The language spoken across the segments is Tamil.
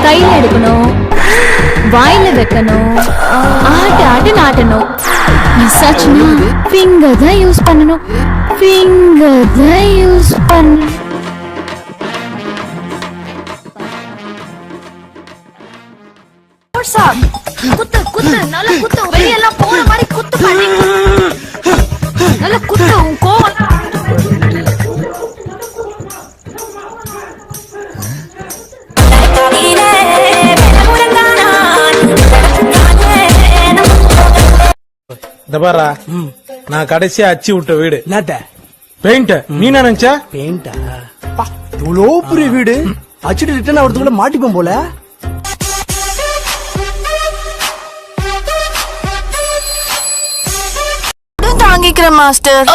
கையில எடுக்கணும், வாயில வைக்கணும், ஆட்டு ஆட்டுன்னு ஆட்டணும். மிஸ் ஆச்சுன்னா ஃபிங்கர் தான் யூஸ் பண்ணணும், ஃபிங்கர் தான் யூஸ் பண்ணணும். குத்து குத்து நல்லா குத்து, வெளியெல்லாம் போற மாதிரி குத்து பண்ணி நல்லா குத்து. உன் கோவம் இந்த பாரா, நான் கடைசியா அச்சு விட்ட வீடு என்னத்த பெயிண்ட். நீ நினைச்சா பெயிண்டா? இவ்வளோ பெரிய வீடு அச்சுட்டு ரிட்டர்ன் ஆகிறதுக்குள்ள மாட்டிப்போம் போல. தாங்கிக்கிற மாஸ்டர்,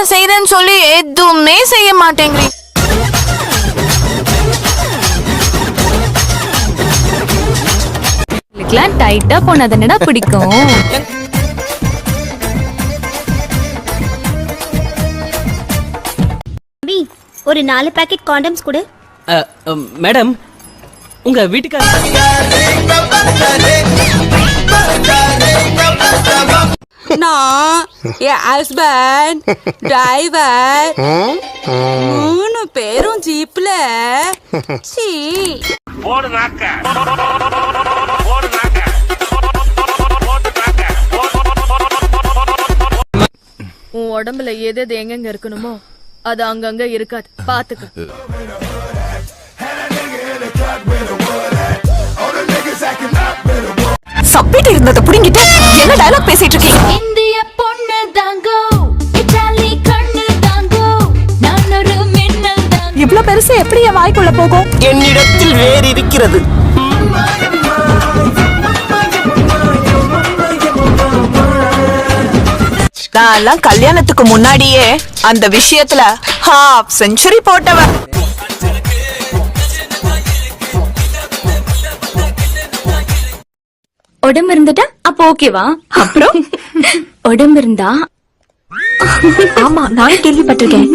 செய்யறேன்னு சொல்லி எதுவுமே செய்ய மாட்டேங்கிறீங்க. டைட்டா போனதுன்னடா பிடிக்கும். ஒரு 4 பாக்கெட் காண்டம்ஸ் கொடு. மேடம், உங்க வீட்டுக்கார நான் என் ஹஸ்பண்ட் டிரைவர் 3 பேரும் ஜீப்ல. உன் உடம்புல எது எங்கெங்க இருக்கணுமோ அது அங்கங்க இருக்காது, பாத்துக்க. சப்பிட்டு இருந்ததை புடிங்கிட்டு என்ன டயலாக் பேசிட்டு இருக்கீங்க? இந்திய பொண்ணு தாங்கோ, இத்தாலி கண்ணு தாங்கோ, நான் ஒரு மின்னல் தாங்கோ. இவ்ளோ பெருசு எப்படி என் வாய்க்குள்ள போகும்? என்னிடத்தில் வேறு இருக்கிறது. நான் கல்யாணத்துக்கு முன்னாடியே அந்த விஷயத்துல ஹாஃப் செஞ்சுரி போட்டவன். உடம்பு இருந்துட்டா அப்ப ஓகேவா? அப்புறம் உடம்பு இருந்தா ஆமா, நான் கேள்விப்பட்டிருக்கேன்.